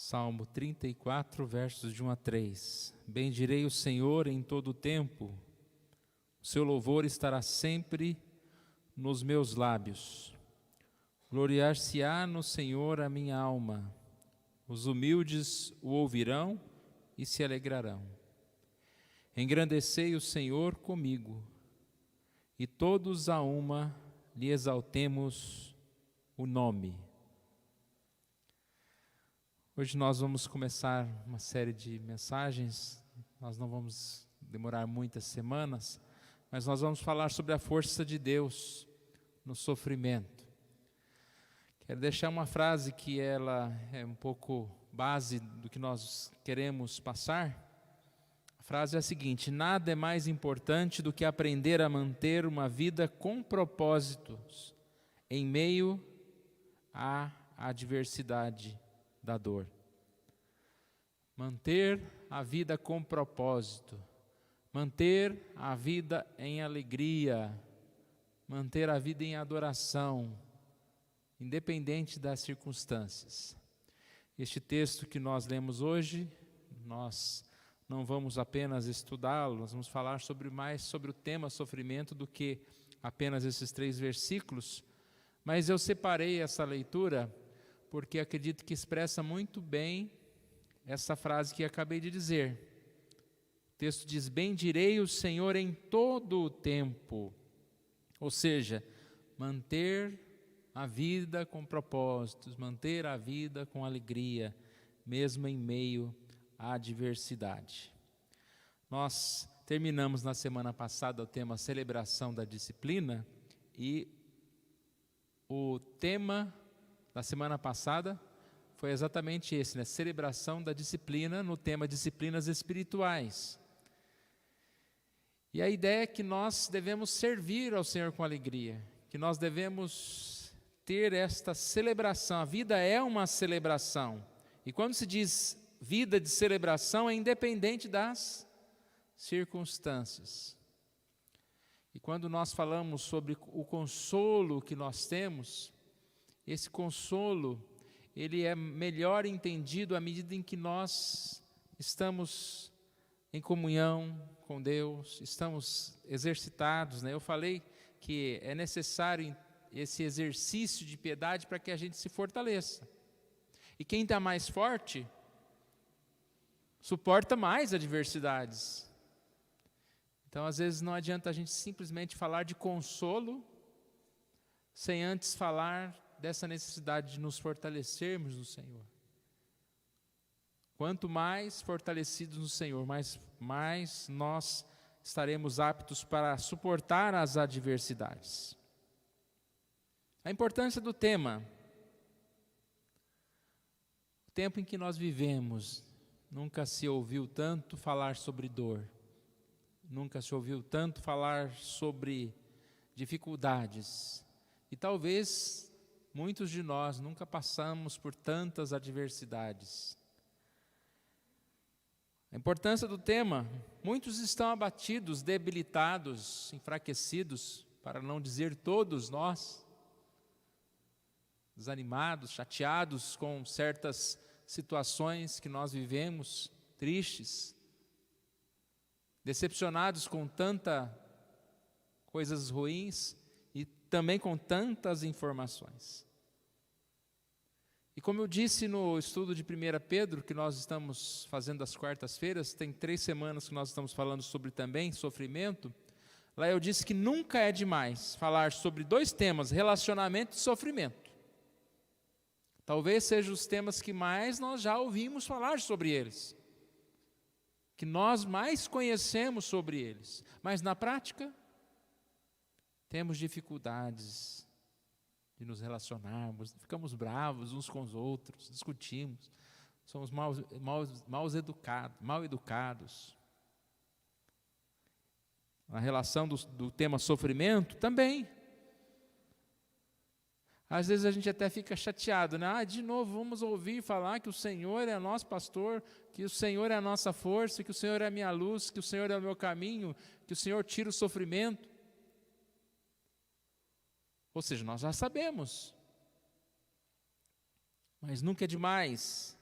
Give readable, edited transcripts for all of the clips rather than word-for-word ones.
Salmo 34, versos de 1 a 3. Bendirei o Senhor em todo o tempo, o seu louvor estará sempre nos meus lábios. Gloriar-se-á no Senhor a minha alma, os humildes o ouvirão e se alegrarão. Engrandecei o Senhor comigo, e todos a uma lhe exaltemos o nome. Hoje nós vamos começar uma série de mensagens, nós não vamos demorar muitas semanas, mas nós vamos falar sobre a força de Deus no sofrimento. Quero deixar uma frase que ela é um pouco base do que nós queremos passar. A frase é a seguinte: nada é mais importante do que aprender a manter uma vida com propósitos em meio à adversidade da dor. Manter a vida com propósito, manter a vida em alegria, manter a vida em adoração, independente das circunstâncias. Este texto que nós lemos hoje, nós não vamos apenas estudá-lo, nós vamos falar mais sobre o tema sofrimento do que apenas esses 3 versículos, mas eu separei essa leitura porque acredito que expressa muito bem essa frase que acabei de dizer. O texto diz: bendirei o Senhor em todo o tempo, ou seja, manter a vida com propósitos, manter a vida com alegria, mesmo em meio à adversidade. Nós terminamos na semana passada o tema celebração da disciplina, e o tema da semana passada foi exatamente esse, né? Celebração da disciplina, no tema disciplinas espirituais. E a ideia é que nós devemos servir ao Senhor com alegria, que nós devemos ter esta celebração. A vida é uma celebração, e quando se diz vida de celebração, é independente das circunstâncias. E quando nós falamos sobre o consolo que nós temos, esse consolo, ele é melhor entendido à medida em que nós estamos em comunhão com Deus, estamos exercitados, né? Eu falei que é necessário esse exercício de piedade para que a gente se fortaleça. E quem está mais forte, suporta mais adversidades. Então, às vezes, não adianta a gente simplesmente falar de consolo, sem antes falar dessa necessidade de nos fortalecermos no Senhor. Quanto mais fortalecidos no Senhor, mais nós estaremos aptos para suportar as adversidades. A importância do tema. O tempo em que nós vivemos, nunca se ouviu tanto falar sobre dor, nunca se ouviu tanto falar sobre dificuldades, e talvez muitos de nós nunca passamos por tantas adversidades. A importância do tema: muitos estão abatidos, debilitados, enfraquecidos, para não dizer todos nós, desanimados, chateados com certas situações que nós vivemos, tristes, decepcionados com tantas coisas ruins e também com tantas informações. E como eu disse no estudo de 1 Pedro, que nós estamos fazendo às quartas-feiras, tem 3 semanas que nós estamos falando sobre também sofrimento, lá eu disse que nunca é demais falar sobre 2 temas, relacionamento e sofrimento. Talvez sejam os temas que mais nós já ouvimos falar sobre eles, que nós mais conhecemos sobre eles, mas na prática temos dificuldades de nos relacionarmos, ficamos bravos uns com os outros, discutimos, somos mal educados. A relação do tema sofrimento também. Às vezes a gente até fica chateado, né? De novo vamos ouvir falar que o Senhor é nosso pastor, que o Senhor é a nossa força, que o Senhor é a minha luz, que o Senhor é o meu caminho, que o Senhor tira o sofrimento. Ou seja, nós já sabemos, mas nunca é demais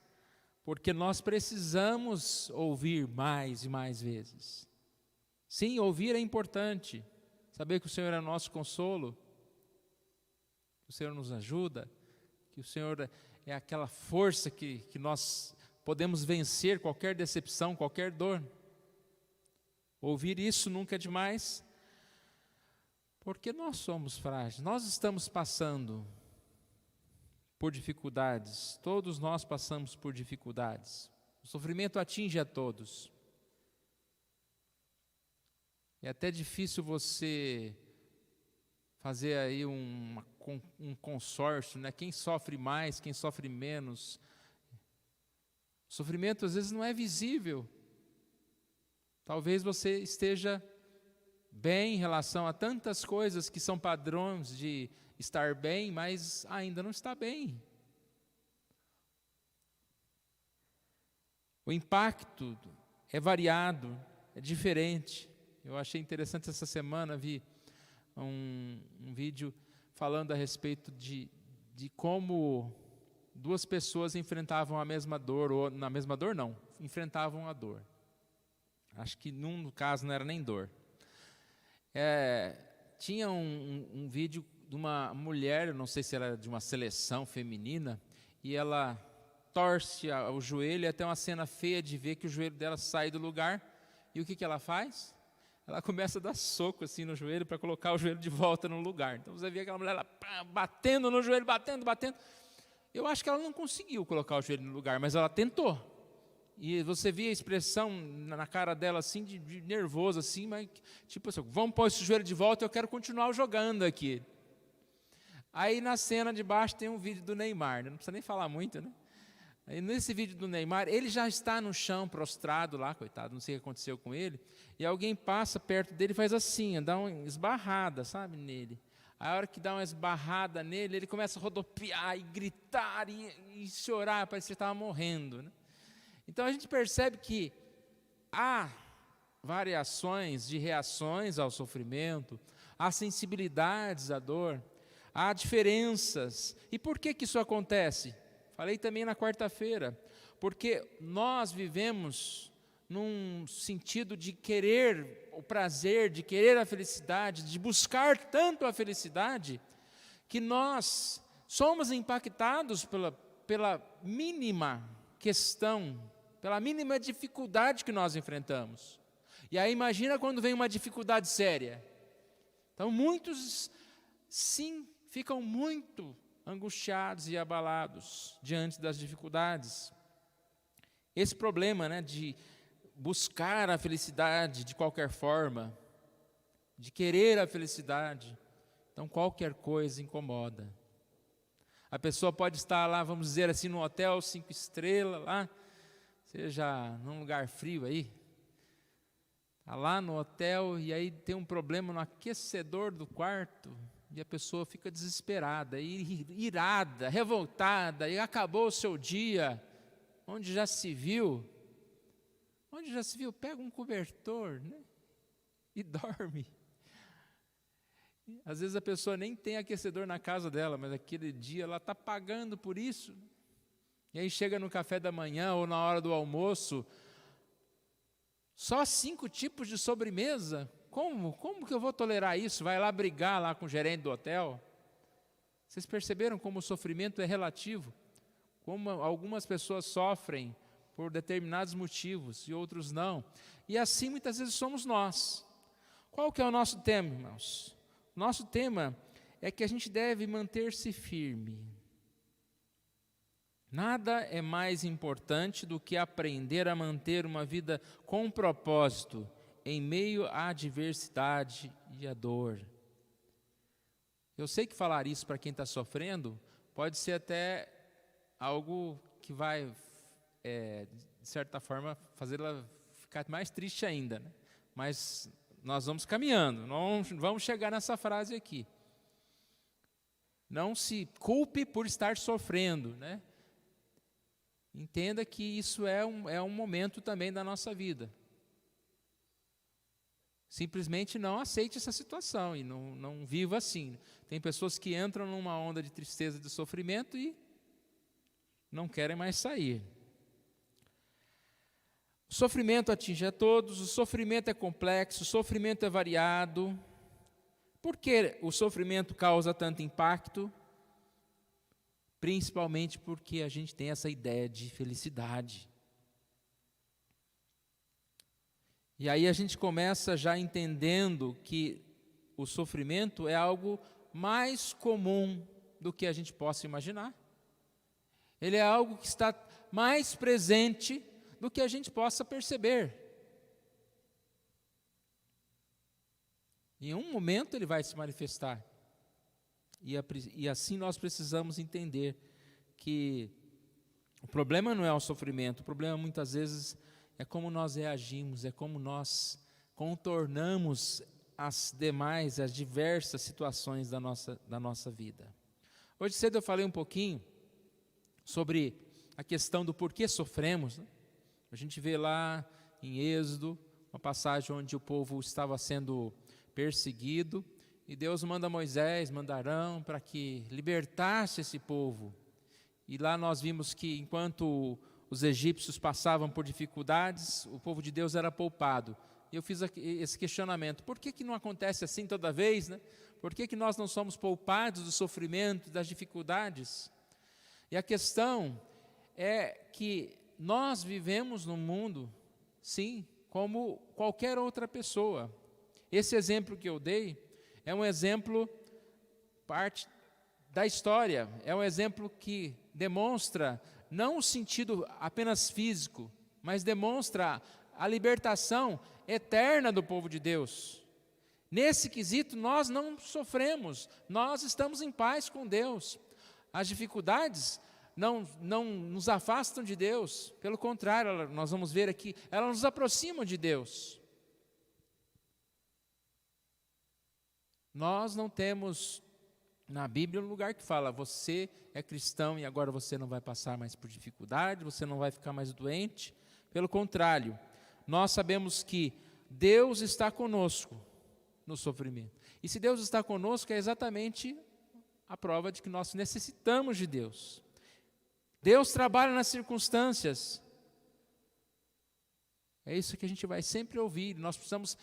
porque nós precisamos ouvir mais e mais vezes. Sim, ouvir é importante, saber que o Senhor é nosso consolo, que o Senhor nos ajuda, que o Senhor é aquela força que nós podemos vencer qualquer decepção, qualquer dor. Ouvir isso nunca é demais, porque nós somos frágeis, nós estamos passando por dificuldades, todos nós passamos por dificuldades. O sofrimento atinge a todos. É até difícil você fazer aí um consórcio, né? Quem sofre mais, quem sofre menos. O sofrimento às vezes não é visível. Talvez você esteja bem em relação a tantas coisas que são padrões de estar bem, mas ainda não está bem. O impacto é variado, é diferente. Eu achei interessante essa semana, vi um vídeo falando a respeito de como duas pessoas enfrentavam a mesma dor, ou na mesma dor não, enfrentavam a dor. Acho que no caso não era nem dor. Tinha um vídeo de uma mulher, eu não sei se era de uma seleção feminina, e ela torce o joelho, e até uma cena feia de ver que o joelho dela sai do lugar, e o que ela faz? Ela começa a dar soco assim no joelho para colocar o joelho de volta no lugar. Então você vê aquela mulher lá, batendo no joelho, batendo. Eu acho que ela não conseguiu colocar o joelho no lugar, mas ela tentou. E você via a expressão na cara dela assim, de nervoso assim, mas tipo assim, vamos pôr esse joelho de volta, eu quero continuar jogando aqui. Aí na cena de baixo tem um vídeo do Neymar, não precisa nem falar muito, né? Aí nesse vídeo do Neymar, ele já está no chão, prostrado lá, coitado, não sei o que aconteceu com ele, e alguém passa perto dele e faz assim, dá uma esbarrada, sabe, nele. A hora que dá uma esbarrada nele, ele começa a rodopiar e gritar e chorar, parece que ele estava morrendo, né? Então a gente percebe que há variações de reações ao sofrimento, há sensibilidades à dor, há diferenças. E por que isso acontece? Falei também na quarta-feira, porque nós vivemos num sentido de querer o prazer, de querer a felicidade, de buscar tanto a felicidade, que nós somos impactados pela mínima questão, pela mínima dificuldade que nós enfrentamos. E aí imagina quando vem uma dificuldade séria. Então muitos, sim, ficam muito angustiados e abalados diante das dificuldades. Esse problema, né, de buscar a felicidade de qualquer forma, de querer a felicidade, então qualquer coisa incomoda. A pessoa pode estar lá, vamos dizer assim, num hotel 5 estrelas, lá, seja num lugar frio aí, está lá no hotel e aí tem um problema no aquecedor do quarto, e a pessoa fica desesperada, irada, revoltada, e acabou o seu dia. Onde já se viu, pega um cobertor, né, e dorme. Às vezes a pessoa nem tem aquecedor na casa dela, mas aquele dia ela está pagando por isso. E aí chega no café da manhã ou na hora do almoço, só 5 tipos de sobremesa. Como que eu vou tolerar isso? Vai lá brigar lá com o gerente do hotel? Vocês perceberam como o sofrimento é relativo? Como algumas pessoas sofrem por determinados motivos e outros não. E assim muitas vezes somos nós. Qual que é o nosso tema, irmãos? Nosso tema é que a gente deve manter-se firme. Nada é mais importante do que aprender a manter uma vida com propósito, em meio à adversidade e à dor. Eu sei que falar isso para quem está sofrendo pode ser até algo que vai, de certa forma, fazê-la ficar mais triste ainda, né? Mas nós vamos caminhando, não vamos chegar nessa frase aqui. Não se culpe por estar sofrendo, né? Entenda que isso é um momento também da nossa vida. Simplesmente não aceite essa situação e não viva assim. Tem pessoas que entram numa onda de tristeza e de sofrimento e não querem mais sair. O sofrimento atinge a todos, o sofrimento é complexo, o sofrimento é variado. Por que o sofrimento causa tanto impacto? Principalmente porque a gente tem essa ideia de felicidade. E aí a gente começa já entendendo que o sofrimento é algo mais comum do que a gente possa imaginar. Ele é algo que está mais presente do que a gente possa perceber. Em um momento ele vai se manifestar. E assim nós precisamos entender que o problema não é o sofrimento, o problema muitas vezes é como nós reagimos, é como nós contornamos as diversas situações da nossa vida. Hoje cedo eu falei um pouquinho sobre a questão do porquê sofremos, né? A gente vê lá em Êxodo, uma passagem onde o povo estava sendo perseguido, e Deus manda Moisés, manda Arão, para que libertasse esse povo. E lá nós vimos que enquanto os egípcios passavam por dificuldades, o povo de Deus era poupado. E eu fiz esse questionamento, por que não acontece assim toda vez, né? Por que nós não somos poupados do sofrimento, das dificuldades? E a questão é que nós vivemos num mundo, sim, como qualquer outra pessoa. Esse exemplo que eu dei é um exemplo, parte da história, é um exemplo que demonstra não o sentido apenas físico, mas demonstra a libertação eterna do povo de Deus. Nesse quesito nós não sofremos, nós estamos em paz com Deus. As dificuldades não nos afastam de Deus, pelo contrário, nós vamos ver aqui, elas nos aproximam de Deus. Nós não temos na Bíblia um lugar que fala, você é cristão e agora você não vai passar mais por dificuldade, você não vai ficar mais doente. Pelo contrário, nós sabemos que Deus está conosco no sofrimento. E se Deus está conosco, é exatamente a prova de que nós necessitamos de Deus. Deus trabalha nas circunstâncias. É isso que a gente vai sempre ouvir. Nós precisamos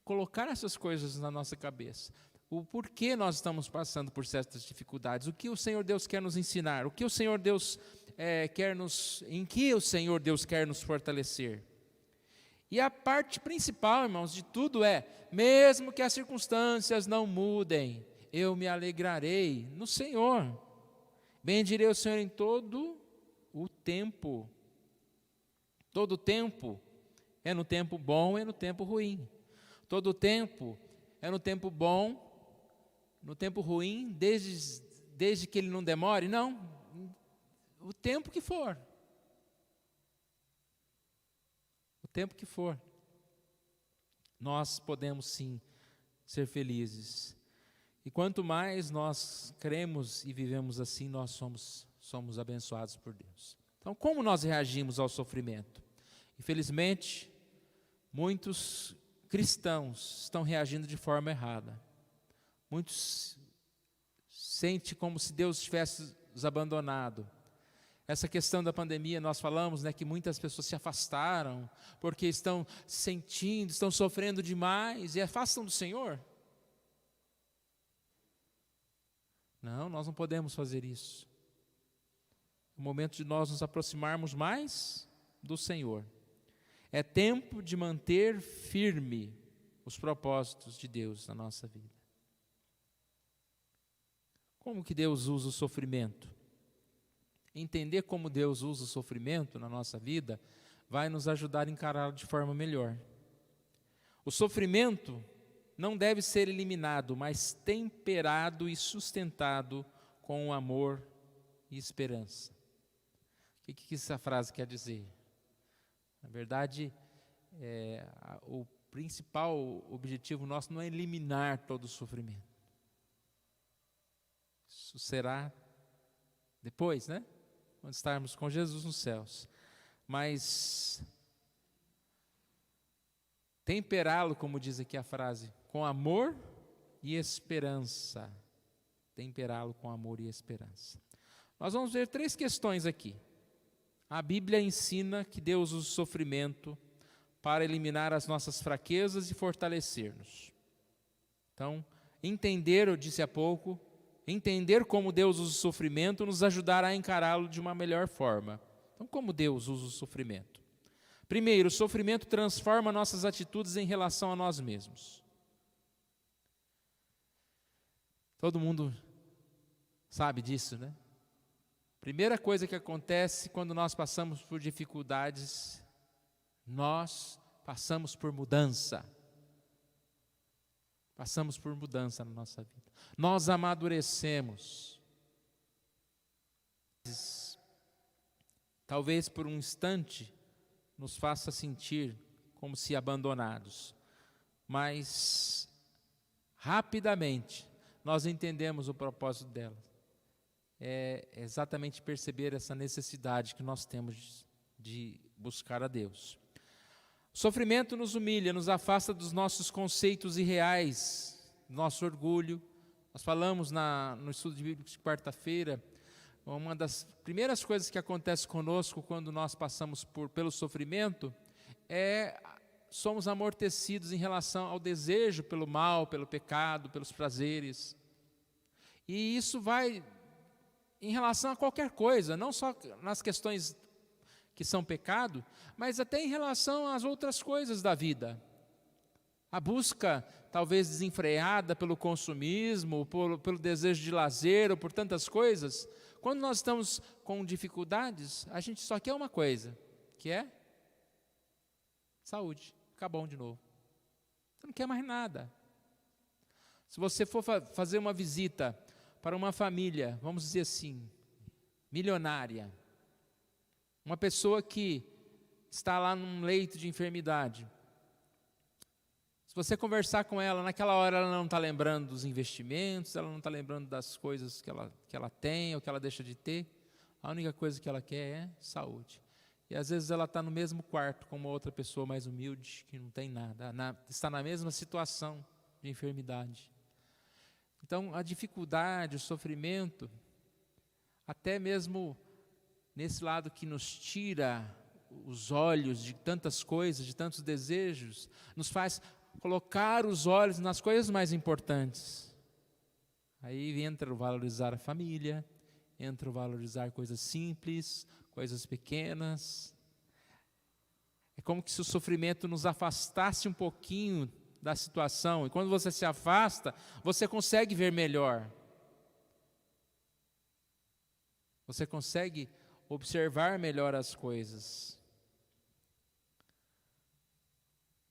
colocar essas coisas na nossa cabeça. O porquê nós estamos passando por certas dificuldades, o que o Senhor Deus quer nos ensinar, o que o Senhor Deus em que o Senhor Deus quer nos fortalecer. E a parte principal, irmãos, de tudo é, mesmo que as circunstâncias não mudem, eu me alegrarei no Senhor. Bendirei o Senhor em todo o tempo. Todo o tempo é no tempo bom e no tempo ruim. Todo o tempo é no tempo bom, no tempo ruim, desde que ele não demore? Não, o tempo que for. O tempo que for. Nós podemos sim ser felizes. E quanto mais nós cremos e vivemos assim, nós somos abençoados por Deus. Então, como nós reagimos ao sofrimento? Infelizmente, muitos cristãos estão reagindo de forma errada. Muitos sentem como se Deus tivesse os abandonado. Essa questão da pandemia, nós falamos, né, que muitas pessoas se afastaram, porque estão sentindo, estão sofrendo demais, e afastam do Senhor. Não, nós não podemos fazer isso. É o momento de nós nos aproximarmos mais do Senhor. É tempo de manter firme os propósitos de Deus na nossa vida. Como que Deus usa o sofrimento? Entender como Deus usa o sofrimento na nossa vida vai nos ajudar a encará-lo de forma melhor. O sofrimento não deve ser eliminado, mas temperado e sustentado com amor e esperança. O que essa frase quer dizer? Na verdade, o principal objetivo nosso não é eliminar todo o sofrimento. Isso será depois, né? Quando estarmos com Jesus nos céus. Mas temperá-lo, como diz aqui a frase, com amor e esperança. Temperá-lo com amor e esperança. Nós vamos ver 3 questões aqui. A Bíblia ensina que Deus usa o sofrimento para eliminar as nossas fraquezas e fortalecer-nos. Então, entender, eu disse há pouco, entender como Deus usa o sofrimento nos ajudará a encará-lo de uma melhor forma. Então, como Deus usa o sofrimento? Primeiro, o sofrimento transforma nossas atitudes em relação a nós mesmos. Todo mundo sabe disso, né? Primeira coisa que acontece quando nós passamos por dificuldades, nós passamos por mudança. Passamos por mudança na nossa vida. Nós amadurecemos. Talvez por um instante nos faça sentir como se abandonados, mas rapidamente nós entendemos o propósito dela. É exatamente perceber essa necessidade que nós temos de buscar a Deus. O sofrimento nos humilha, nos afasta dos nossos conceitos irreais, do nosso orgulho. Nós falamos no estudo de Bíblia de quarta-feira, uma das primeiras coisas que acontece conosco quando nós passamos pelo sofrimento somos amortecidos em relação ao desejo pelo mal, pelo pecado, pelos prazeres. E isso vai em relação a qualquer coisa, não só nas questões que são pecado, mas até em relação às outras coisas da vida. A busca, talvez desenfreada pelo consumismo, pelo desejo de lazer, ou por tantas coisas. Quando nós estamos com dificuldades, a gente só quer uma coisa, que é saúde, ficar bom de novo. Você não quer mais nada. Se você for fazer uma visita para uma família, vamos dizer assim, milionária, uma pessoa que está lá num leito de enfermidade, se você conversar com ela, naquela hora ela não está lembrando dos investimentos, ela não está lembrando das coisas que ela tem ou que ela deixa de ter, a única coisa que ela quer é saúde. E às vezes ela está no mesmo quarto com uma outra pessoa mais humilde, que não tem nada, está na mesma situação de enfermidade. Então a dificuldade, o sofrimento, até mesmo nesse lado que nos tira os olhos de tantas coisas, de tantos desejos, nos faz colocar os olhos nas coisas mais importantes. Aí entra o valorizar a família, entra o valorizar coisas simples, coisas pequenas. É como se o sofrimento nos afastasse um pouquinho da situação, e quando você se afasta, você consegue ver melhor. Você consegue observar melhor as coisas.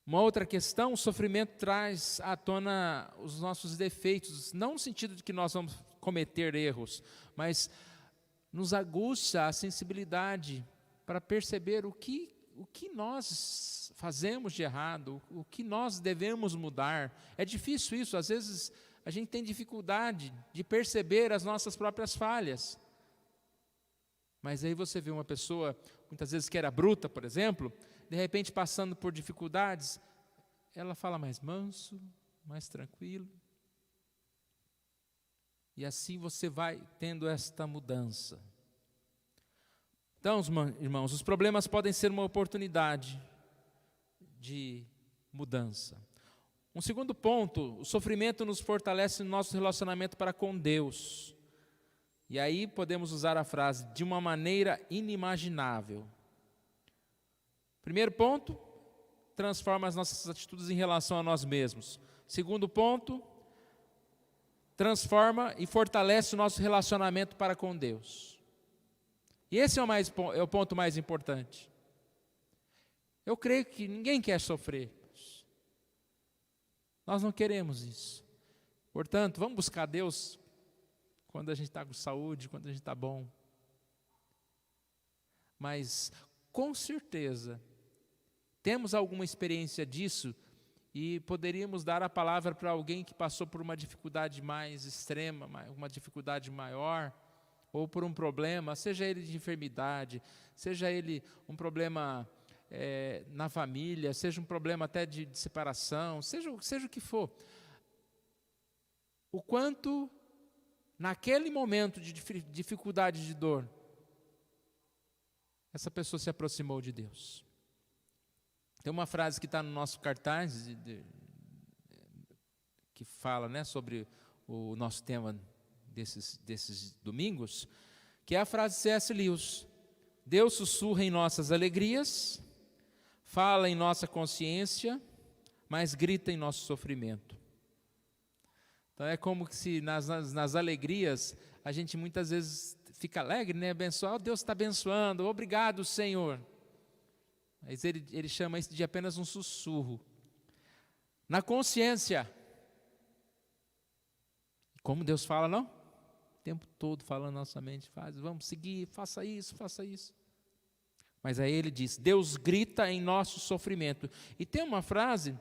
Uma outra questão, o sofrimento traz à tona os nossos defeitos, não no sentido de que nós vamos cometer erros, mas nos aguça a sensibilidade para perceber o que nós fazemos de errado, o que nós devemos mudar. É difícil isso, às vezes a gente tem dificuldade de perceber as nossas próprias falhas. Mas aí você vê uma pessoa, muitas vezes que era bruta, por exemplo, de repente passando por dificuldades, ela fala mais manso, mais tranquilo. E assim você vai tendo esta mudança. Então, irmãos, os problemas podem ser uma oportunidade de mudança. Um segundo ponto, o sofrimento nos fortalece no nosso relacionamento para com Deus. E aí podemos usar a frase, de uma maneira inimaginável. Primeiro ponto, transforma as nossas atitudes em relação a nós mesmos. Segundo ponto, transforma e fortalece o nosso relacionamento para com Deus. E esse é o ponto mais importante. Eu creio que ninguém quer sofrer. Nós não queremos isso. Portanto, vamos buscar Deus quando a gente está com saúde, quando a gente está bom. Mas, com certeza, temos alguma experiência disso e poderíamos dar a palavra para alguém que passou por uma dificuldade mais extrema, uma dificuldade maior, ou por um problema, seja ele de enfermidade, seja ele um problema na família, seja um problema até de separação, seja o que for. O quanto, naquele momento de dificuldade, de dor, essa pessoa se aproximou de Deus. Tem uma frase que está no nosso cartaz, que fala, né, sobre o nosso tema desses domingos, que é a frase de C.S. Lewis: Deus sussurra em nossas alegrias, fala em nossa consciência, mas grita em nosso sofrimento. Então é como se nas alegrias a gente muitas vezes fica alegre, né? Abençoado, Deus está abençoando, obrigado, Senhor. Mas ele chama isso de apenas um sussurro. Na consciência, como Deus fala, não? O tempo todo falando na nossa mente, vamos seguir, faça isso, faça isso. Mas aí ele diz, Deus grita em nosso sofrimento. E tem uma frase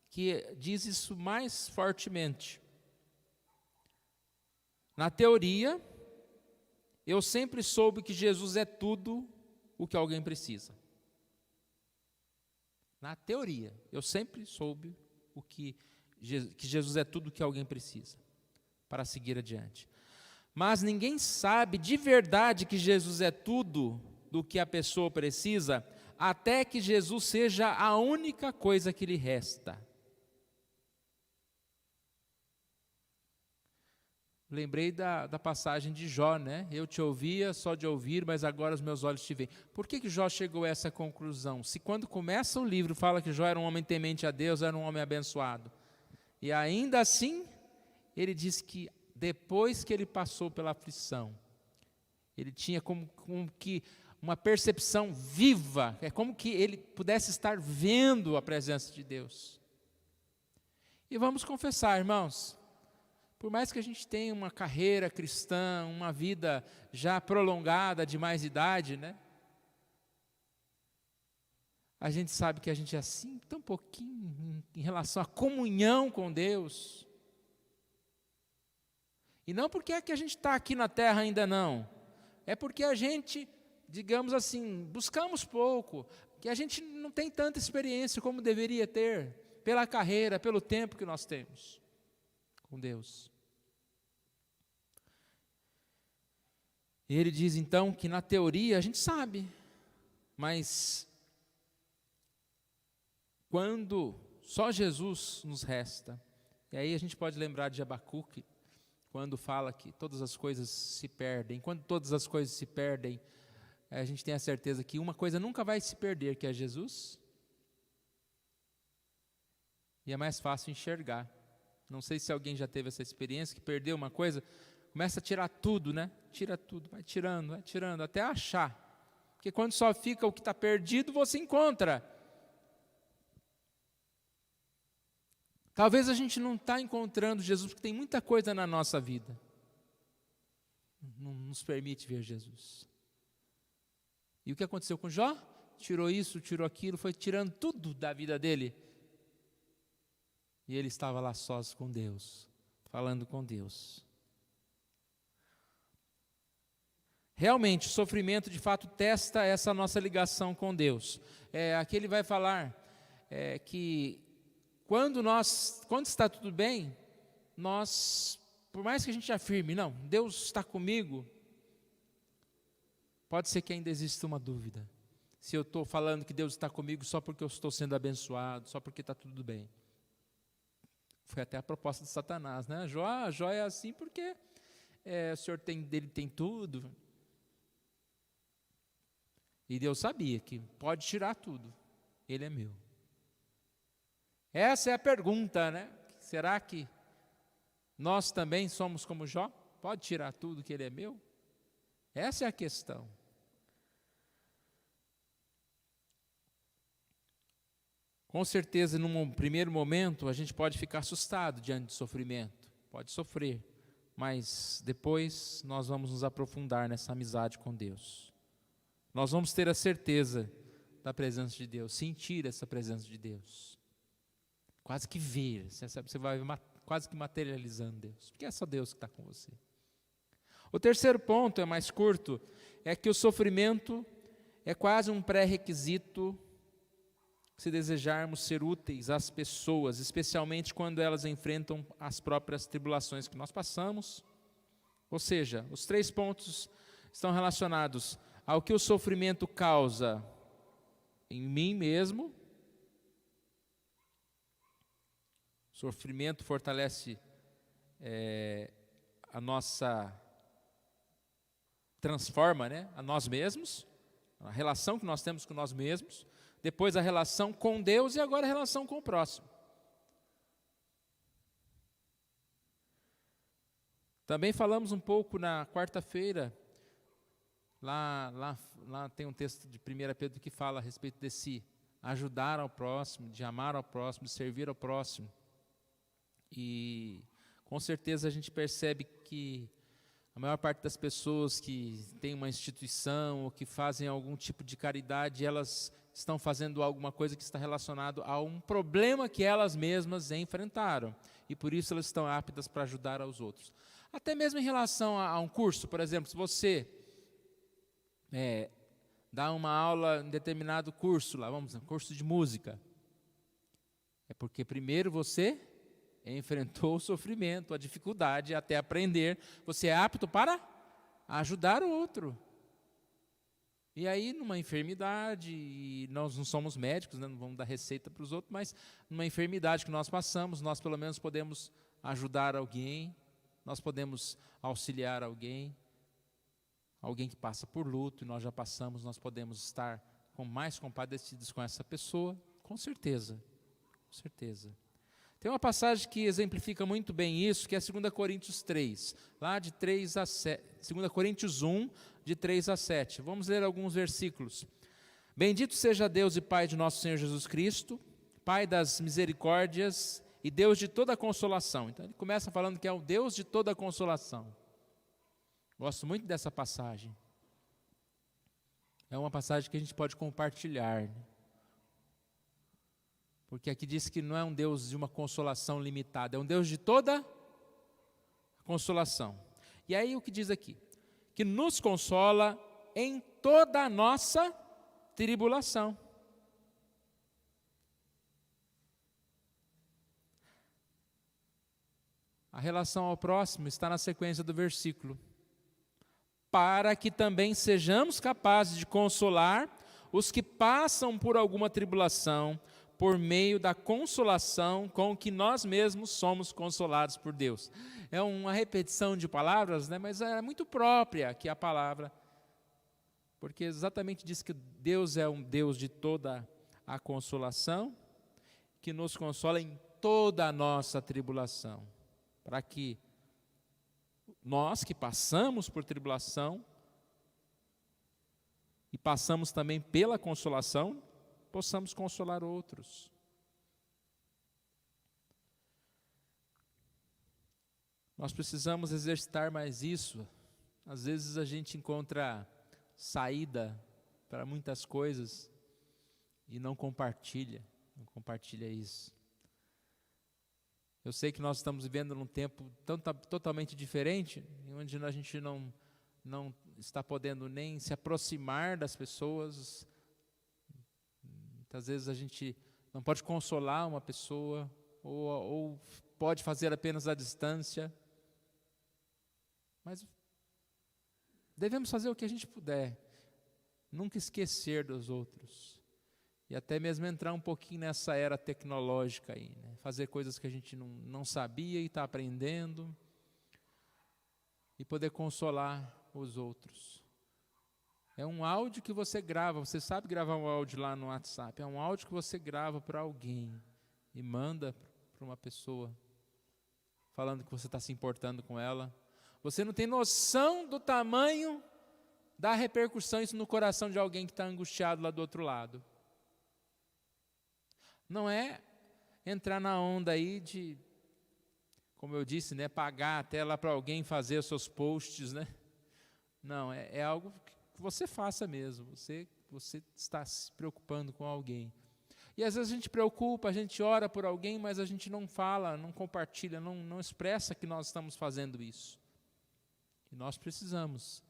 que diz isso mais fortemente. Na teoria, eu sempre soube que Jesus é tudo o que alguém precisa. Na teoria, eu sempre soube que Jesus é tudo o que alguém precisa para seguir adiante. Mas ninguém sabe de verdade que Jesus é tudo do que a pessoa precisa, até que Jesus seja a única coisa que lhe resta. Lembrei da passagem de Jó, né? Eu te ouvia só de ouvir, mas agora os meus olhos te veem. Por que Jó chegou a essa conclusão? Se quando começa o livro fala que Jó era um homem temente a Deus, era um homem abençoado. E ainda assim, ele diz que depois que ele passou pela aflição, ele tinha como que uma percepção viva, é como que ele pudesse estar vendo a presença de Deus. E vamos confessar, irmãos, por mais que a gente tenha uma carreira cristã, uma vida já prolongada de mais idade, né? A gente sabe que a gente é assim, tão pouquinho em relação à comunhão com Deus. E não porque é que a gente está aqui na terra ainda não. É porque a gente, digamos assim, buscamos pouco, que a gente não tem tanta experiência como deveria ter, pela carreira, pelo tempo que nós temos com Deus. E ele diz então que na teoria a gente sabe, mas quando só Jesus nos resta, e aí a gente pode lembrar de Abacuque, quando fala que todas as coisas se perdem. Quando todas as coisas se perdem, a gente tem a certeza que uma coisa nunca vai se perder, que é Jesus. E é mais fácil enxergar. Não sei se alguém já teve essa experiência, que perdeu uma coisa, começa a tirar tudo, né? Tira tudo, vai tirando, até achar. Porque quando só fica o que está perdido, você encontra. Talvez a gente não está encontrando Jesus, porque tem muita coisa na nossa vida. Não nos permite ver Jesus. E o que aconteceu com Jó? Tirou isso, tirou aquilo, foi tirando tudo da vida dele. E ele estava lá sós com Deus, falando com Deus. Realmente, o sofrimento de fato testa essa nossa ligação com Deus. Aqui ele vai falar que quando está tudo bem, nós, por mais que a gente afirme, não, Deus está comigo, pode ser que ainda exista uma dúvida. Se eu estou falando que Deus está comigo só porque eu estou sendo abençoado, só porque está tudo bem. Foi até a proposta de Satanás, né? Jó é assim porque o Senhor dele tem tudo. E Deus sabia que pode tirar tudo, ele é meu. Essa é a pergunta, né? Será que nós também somos como Jó? Pode tirar tudo que ele é meu? Essa é a questão. Com certeza, num primeiro momento, a gente pode ficar assustado diante do sofrimento, pode sofrer, mas depois nós vamos nos aprofundar nessa amizade com Deus. Nós vamos ter a certeza da presença de Deus, sentir essa presença de Deus. Quase que ver, você vai quase que materializando Deus, porque é só Deus que está com você. O terceiro ponto, é mais curto, é que o sofrimento é quase um pré-requisito se desejarmos ser úteis às pessoas, especialmente quando elas enfrentam as próprias tribulações que nós passamos. Ou seja, os 3 pontos estão relacionados ao que o sofrimento causa em mim mesmo. O sofrimento fortalece a nossa, transforma, né, a nós mesmos, a relação que nós temos com nós mesmos, depois a relação com Deus e agora a relação com o próximo. Também falamos um pouco na quarta-feira, lá tem um texto de 1 Pedro que fala a respeito desse ajudar ao próximo, de amar ao próximo, de servir ao próximo. E com certeza a gente percebe que a maior parte das pessoas que tem uma instituição ou que fazem algum tipo de caridade, elas estão fazendo alguma coisa que está relacionado a um problema que elas mesmas enfrentaram. E por isso elas estão aptas para ajudar aos outros. Até mesmo em relação a um curso, por exemplo, se você dá uma aula em determinado curso, lá vamos, curso de música, é porque primeiro você enfrentou o sofrimento, a dificuldade até aprender, você é apto para ajudar o outro. E aí numa enfermidade, e nós não somos médicos, né, não vamos dar receita para os outros, mas numa enfermidade que nós passamos, nós pelo menos podemos ajudar alguém, nós podemos auxiliar alguém que passa por luto, e nós já passamos, nós podemos estar mais compadecidos com essa pessoa, com certeza, com certeza. Tem uma passagem que exemplifica muito bem isso, que é 2 Coríntios 3, lá de 3 a 7, 2 Coríntios 1, de 3 a 7. Vamos ler alguns versículos. Bendito seja Deus e Pai de nosso Senhor Jesus Cristo, Pai das misericórdias e Deus de toda consolação. Então ele começa falando que é o Deus de toda consolação. Gosto muito dessa passagem. É uma passagem que a gente pode compartilhar, né? Porque aqui diz que não é um Deus de uma consolação limitada, é um Deus de toda consolação. E aí o que diz aqui? Que nos consola em toda a nossa tribulação. A relação ao próximo está na sequência do versículo. Para que também sejamos capazes de consolar os que passam por alguma tribulação, por meio da consolação com que nós mesmos somos consolados por Deus. É uma repetição de palavras, né? Mas é muito própria aqui a palavra, porque exatamente diz que Deus é um Deus de toda a consolação, que nos consola em toda a nossa tribulação, para que nós que passamos por tribulação e passamos também pela consolação, possamos consolar outros. Nós precisamos exercitar mais isso. Às vezes a gente encontra saída para muitas coisas e não compartilha isso. Eu sei que nós estamos vivendo num tempo totalmente diferente, onde a gente não está podendo nem se aproximar das pessoas. Muitas vezes a gente não pode consolar uma pessoa, ou pode fazer apenas à distância. Mas devemos fazer o que a gente puder, nunca esquecer dos outros. E até mesmo entrar um pouquinho nessa era tecnológica aí, né? Fazer coisas que a gente não sabia e está aprendendo, e poder consolar os outros. É um áudio que você grava, você sabe gravar um áudio lá no WhatsApp, é um áudio que você grava para alguém e manda para uma pessoa, falando que você está se importando com ela. Você não tem noção do tamanho da repercussão isso no coração de alguém que está angustiado lá do outro lado. Não é entrar na onda aí de, como eu disse, né, pagar até lá para alguém fazer os seus posts, né? Não, é algo que você faça mesmo, você está se preocupando com alguém. E às vezes a gente preocupa, a gente ora por alguém, mas a gente não fala, não compartilha, não expressa que nós estamos fazendo isso. E nós precisamos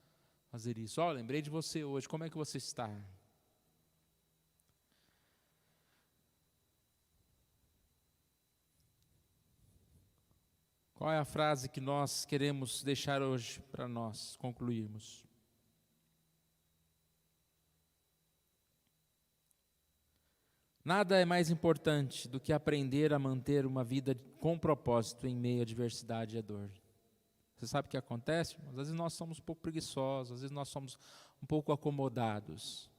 fazer isso. Lembrei de você hoje, como é que você está? Qual é a frase que nós queremos deixar hoje para nós concluirmos? Nada é mais importante do que aprender a manter uma vida com propósito em meio à adversidade e à dor. Você sabe o que acontece? Às vezes nós somos um pouco preguiçosos, às vezes nós somos um pouco acomodados.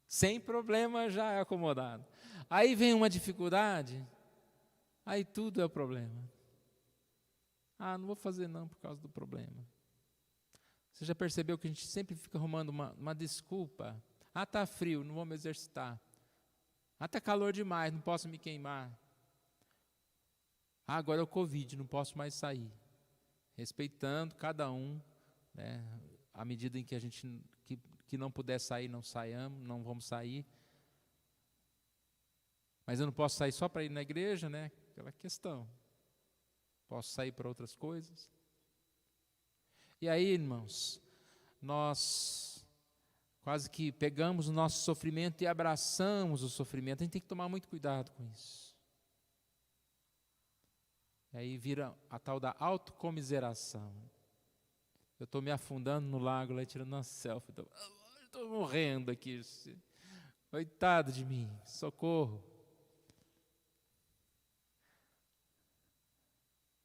Sem problema já é acomodado. Aí vem uma dificuldade, aí tudo é o problema. Ah, não vou fazer não por causa do problema. Você já percebeu que a gente sempre fica arrumando uma desculpa? Ah, está frio, não vou me exercitar. Ah, está calor demais, não posso me queimar. Ah, agora é o Covid, não posso mais sair. Respeitando cada um, né, à medida em que a gente que não puder sair, não saiamos, não vamos sair. Mas eu não posso sair só para ir na igreja, né? Aquela questão. Posso sair para outras coisas. E aí, irmãos, nós quase que pegamos o nosso sofrimento e abraçamos o sofrimento. A gente tem que tomar muito cuidado com isso. E aí vira a tal da autocomiseração. Eu estou me afundando no lago lá, tirando uma selfie. Estou morrendo aqui. Coitado de mim, socorro.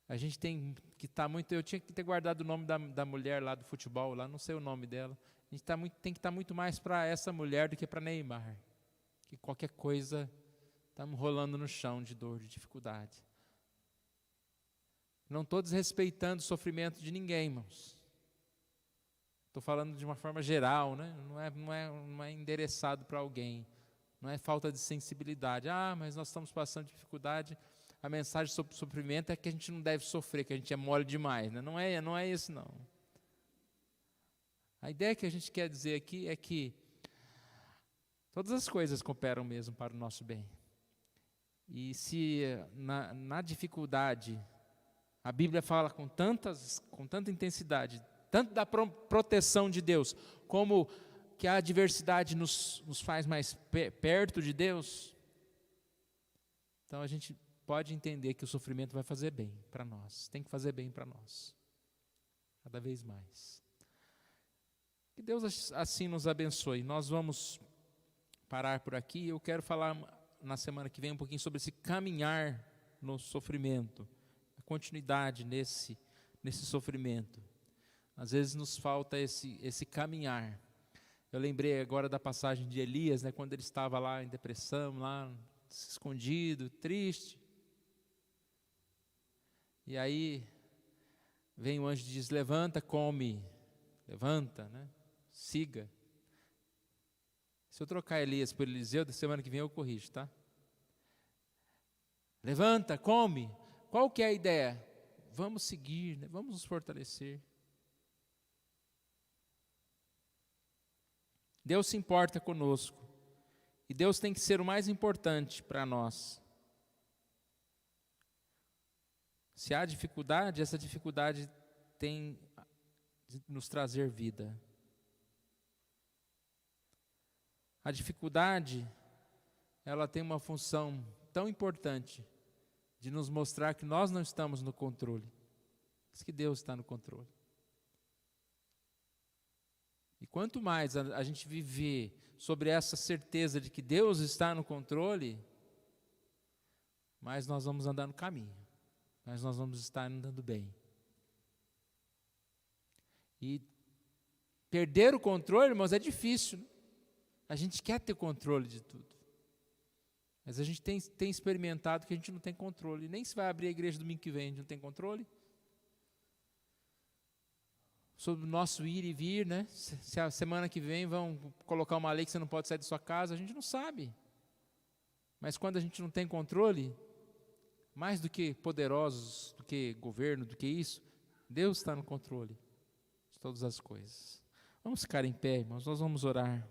A gente tem que estar muito... Eu tinha que ter guardado o nome da mulher lá do futebol, lá, não sei o nome dela. A gente tem que estar muito mais para essa mulher do que para Neymar. Que qualquer coisa estamos rolando no chão de dor, de dificuldade. Não estou desrespeitando o sofrimento de ninguém, irmãos. Estou falando de uma forma geral, né? Não é endereçado para alguém. Não é falta de sensibilidade. Ah, mas nós estamos passando dificuldade. A mensagem sobre o sofrimento é que a gente não deve sofrer, que a gente é mole demais, né? Não é isso não. A ideia que a gente quer dizer aqui é que todas as coisas cooperam mesmo para o nosso bem. E se na dificuldade a Bíblia fala com tanta intensidade, tanto da proteção de Deus, como que a adversidade nos faz mais perto de Deus, então a gente pode entender que o sofrimento vai fazer bem para nós, tem que fazer bem para nós, cada vez mais. Que Deus assim nos abençoe. Nós vamos parar por aqui. Eu quero falar na semana que vem um pouquinho sobre esse caminhar no sofrimento, a continuidade nesse sofrimento. Às vezes nos falta esse caminhar. Eu lembrei agora da passagem de Elias, né, quando ele estava lá em depressão, lá escondido, triste. E aí vem o anjo e diz: levanta, come, levanta, né, siga. Se eu trocar Elias por Eliseu, da semana que vem eu corrijo, tá? Levanta, come. Qual que é a ideia? Vamos seguir, né? Vamos nos fortalecer. Deus se importa conosco. E Deus tem que ser o mais importante para nós. Se há dificuldade, essa dificuldade tem de nos trazer vida. A dificuldade, ela tem uma função tão importante de nos mostrar que nós não estamos no controle, mas que Deus está no controle. E quanto mais a gente viver sobre essa certeza de que Deus está no controle, mais nós vamos andar no caminho, mais nós vamos estar andando bem. E perder o controle, irmãos, é difícil, né? A gente quer ter controle de tudo. Mas a gente tem experimentado que a gente não tem controle. Nem se vai abrir a igreja domingo que vem, a gente não tem controle. Sobre o nosso ir e vir, né? Se a semana que vem vão colocar uma lei que você não pode sair da sua casa, a gente não sabe. Mas quando a gente não tem controle, mais do que poderosos, do que governo, do que isso, Deus está no controle de todas as coisas. Vamos ficar em pé, irmãos, nós vamos orar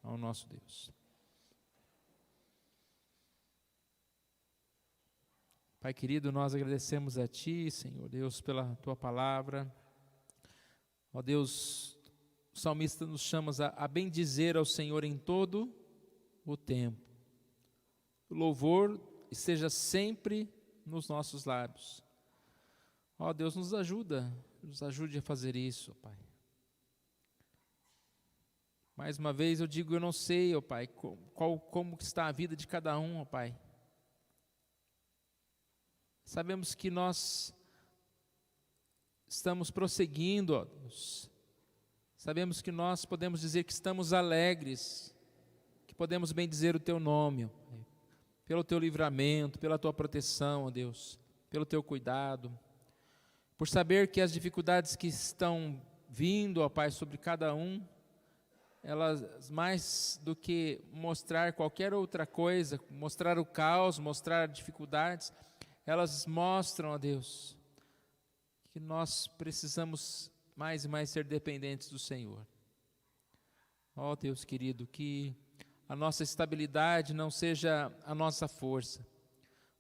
ao nosso Deus. Pai querido, nós agradecemos a Ti, Senhor Deus, pela Tua palavra. Ó Deus, o salmista nos chama a bendizer ao Senhor em todo o tempo. O louvor esteja sempre nos nossos lábios. Ó Deus, nos ajude a fazer isso, Pai. Mais uma vez eu digo, eu não sei, ó Pai, como está a vida de cada um, ó Pai. Sabemos que nós estamos prosseguindo, ó Deus. Sabemos que nós podemos dizer que estamos alegres, que podemos bem dizer o Teu nome, ó Pai, pelo Teu livramento, pela Tua proteção, ó Deus, pelo Teu cuidado, por saber que as dificuldades que estão vindo, ó Pai, sobre cada um, elas, mais do que mostrar qualquer outra coisa, mostrar o caos, mostrar dificuldades, elas mostram, ó Deus, que nós precisamos mais e mais ser dependentes do Senhor. Ó Deus querido, que a nossa estabilidade não seja a nossa força,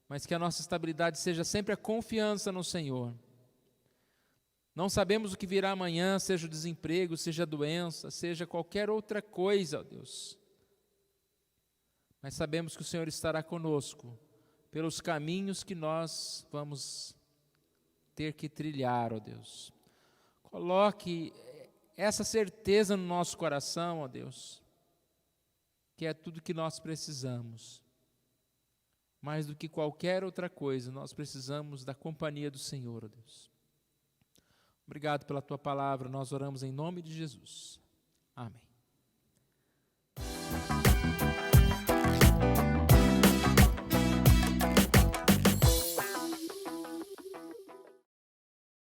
mas que a nossa estabilidade seja sempre a confiança no Senhor. Não sabemos o que virá amanhã, seja o desemprego, seja a doença, seja qualquer outra coisa, ó Deus. Mas sabemos que o Senhor estará conosco pelos caminhos que nós vamos ter que trilhar, ó Deus. Coloque essa certeza no nosso coração, ó Deus, que é tudo que nós precisamos. Mais do que qualquer outra coisa, nós precisamos da companhia do Senhor, ó Deus. Obrigado pela Tua palavra, nós oramos em nome de Jesus. Amém.